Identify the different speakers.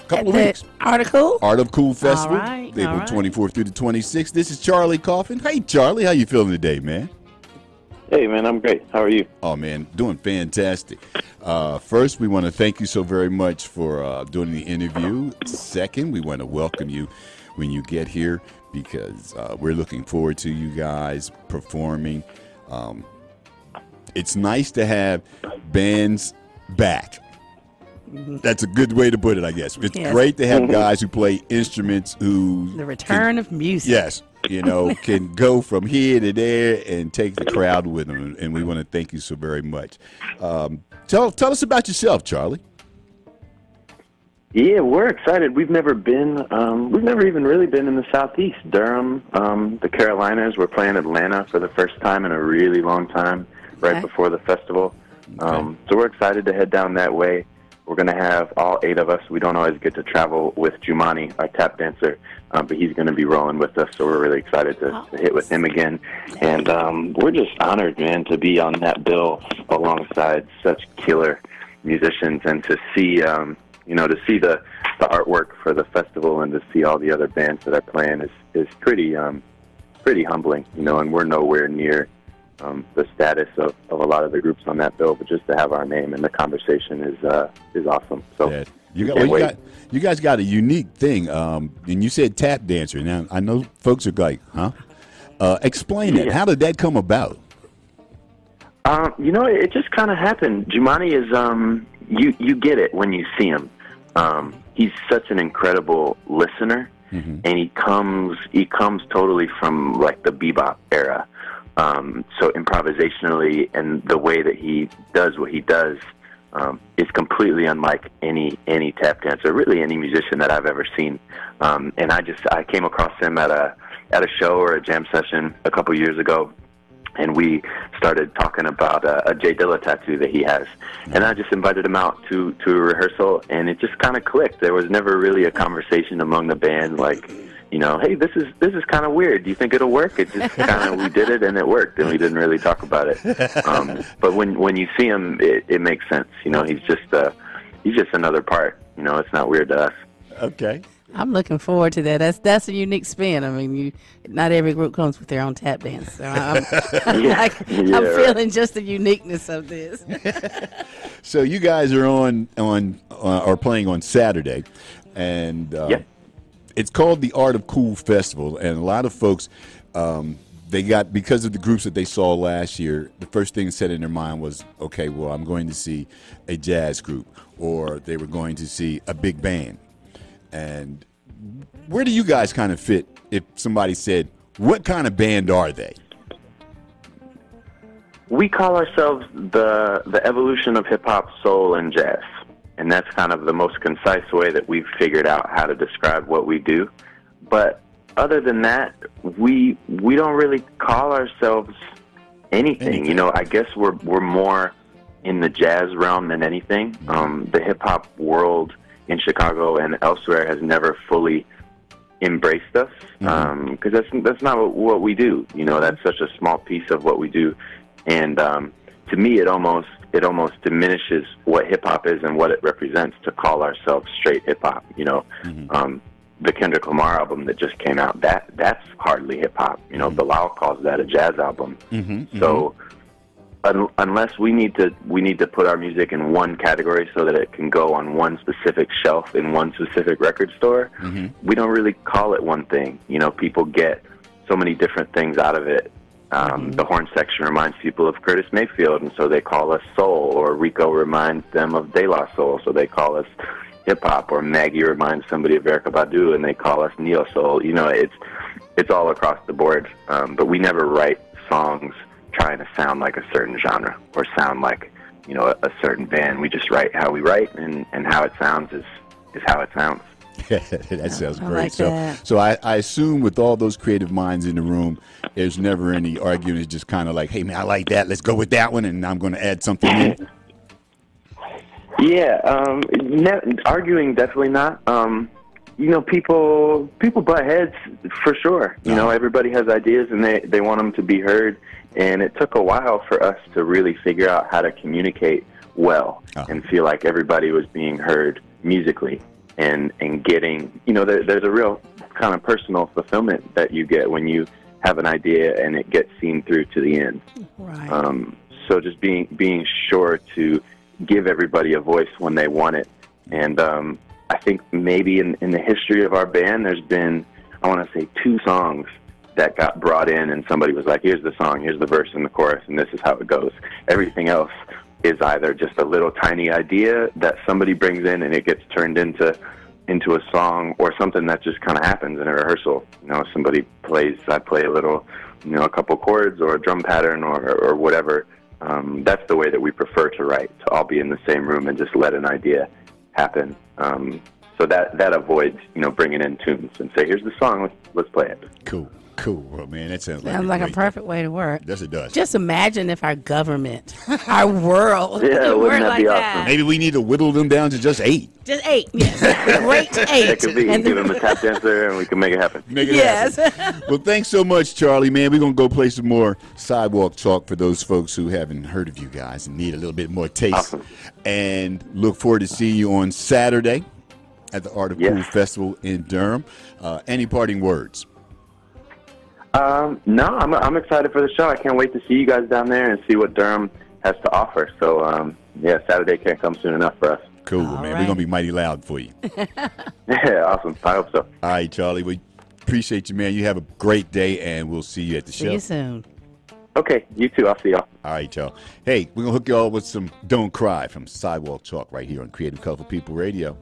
Speaker 1: Couple of weeks.
Speaker 2: Article.
Speaker 1: Art of Cool Festival,
Speaker 2: All right,
Speaker 1: April
Speaker 2: all right.
Speaker 1: 24th through the 26th. This is Charlie Coffen. Hey, Charlie, how you feeling today, man?
Speaker 3: Hey, man, I'm great. How are you?
Speaker 1: Oh, man, doing fantastic. First, we want to thank you so very much for doing the interview. Second, we want to welcome you when you get here because we're looking forward to you guys performing. It's nice to have bands back. That's a good way to put it, I guess. It's great to have guys who play instruments who...
Speaker 2: The return of music.
Speaker 1: Yes. Can go from here to there and take the crowd with them. And we want to thank you so very much. Tell us about yourself, Charlie.
Speaker 3: Yeah, we're excited. We've never even really been in the Southeast. Durham, the Carolinas. We're playing Atlanta for the first time in a really long time, right before the festival. So we're excited to head down that way. We're going to have all 8 of us. We don't always get to travel with Jumani, our tap dancer, but he's going to be rolling with us, so we're really excited to hit with him again. And we're just honored, man, to be on that bill alongside such killer musicians and to see, to see the artwork for the festival and to see all the other bands that are playing is pretty humbling, and we're nowhere near the status of a lot of the groups on that bill, but just to have our name in the conversation is awesome. So
Speaker 1: yeah. You guys got a unique thing, and you said tap dancer. Now I know folks are like, huh? Explain that. How did that come about?
Speaker 3: It just kind of happened. Jumani is you get it when you see him. He's such an incredible listener, and he comes totally from like the bebop era. So improvisationally and the way that he does what he does is completely unlike any tap dancer, really any musician that I've ever seen. And I came across him at a show or a jam session a couple years ago, and we started talking about a Jay Dilla tattoo that he has. And I just invited him out to a rehearsal, and it just kind of clicked. There was never really a conversation among the band like, hey, this is kind of weird. Do you think it'll work? It just kind of, we did it and it worked, and we didn't really talk about it. But when you see him, it makes sense. He's just another part. It's not weird to us.
Speaker 1: Okay.
Speaker 2: I'm looking forward to that. That's a unique spin. I mean, not every group comes with their own tap dance. So I'm feeling just the uniqueness of this.
Speaker 1: So you guys are are playing on Saturday, and it's called the Art of Cool Festival, and a lot of folks, because of the groups that they saw last year, the first thing set in their mind was, okay, well, I'm going to see a jazz group, or they were going to see a big band. And where do you guys kind of fit if somebody said, what kind of band are they?
Speaker 3: We call ourselves the evolution of hip-hop, soul, and jazz. And that's kind of the most concise way that we've figured out how to describe what we do. But other than that, we don't really call ourselves anything. I guess we're more in the jazz realm than anything. The hip-hop world in Chicago and elsewhere has never fully embraced us because that's not what we do. That's such a small piece of what we do. And to me, it almost diminishes what hip-hop is and what it represents to call ourselves straight hip-hop. The Kendrick Lamar album that just came out, that's hardly hip-hop. Bilal calls that a jazz album. So unless we need to put our music in one category so that it can go on one specific shelf in one specific record store, we don't really call it one thing. People get so many different things out of it. The horn section reminds people of Curtis Mayfield, and so they call us soul, or Rico reminds them of De La Soul, so they call us hip-hop, or Maggie reminds somebody of Erykah Badu, and they call us neo-soul. It's all across the board, but we never write songs trying to sound like a certain genre or sound like, a certain band. We just write how we write, and how it sounds is how it sounds.
Speaker 1: That sounds great.
Speaker 2: Like that.
Speaker 1: So I assume with all those creative minds in the room, there's never any argument. It's just kind of like, hey, man, I like that. Let's go with that one, and I'm going to add something in.
Speaker 3: Yeah, arguing, definitely not. People butt heads for sure. Everybody has ideas, and they want them to be heard. And it took a while for us to really figure out how to communicate well and feel like everybody was being heard musically. and getting, there's a real kind of personal fulfillment that you get when you have an idea and it gets seen through to the end.
Speaker 2: Right.
Speaker 3: So just being sure to give everybody a voice when they want it. And I think maybe in the history of our band, there's been, I want to say, 2 songs that got brought in and somebody was like, here's the song, here's the verse and the chorus, and this is how it goes. Everything else is either just a little tiny idea that somebody brings in and it gets turned into a song, or something that just kind of happens in a rehearsal. Somebody plays, I play a little, a couple chords or a drum pattern or whatever. That's the way that we prefer to write, to all be in the same room and just let an idea happen. So that avoids, bringing in tunes and say, here's the song, let's play it.
Speaker 1: Cool. Well, man, that sounds
Speaker 2: like a perfect way to work.
Speaker 1: Yes, it does.
Speaker 2: Just imagine if our government, our world,
Speaker 3: yeah, wouldn't that
Speaker 2: like
Speaker 3: be
Speaker 2: that.
Speaker 3: awesome?
Speaker 1: Maybe we need to whittle them down to just 8.
Speaker 2: Just 8, yes. Great 8.
Speaker 3: That could be. Give them a tap dancer and we can make it happen.
Speaker 2: Happen.
Speaker 1: Well, thanks so much, Charlie, man. We're going to go play some more Sidewalk talk for those folks who haven't heard of you guys and need a little bit more taste.
Speaker 3: Awesome.
Speaker 1: And look forward to seeing you on Saturday at the Art of Cool Festival in Durham. Any parting words?
Speaker 3: No, I'm excited for the show. I can't wait to see you guys down there and see what Durham has to offer. So, Saturday can't come soon enough for us.
Speaker 1: Cool, man. Right. We're going to be mighty loud for you.
Speaker 3: Yeah, awesome. I hope so.
Speaker 1: All right, Charlie. We appreciate you, man. You have a great day, and we'll see you at the show.
Speaker 2: See you soon.
Speaker 3: Okay, you too. I'll see y'all.
Speaker 1: All right, y'all. Hey, we're going to hook y'all with some Don't Cry from Sidewalk Talk right here on Creative Colorful People Radio.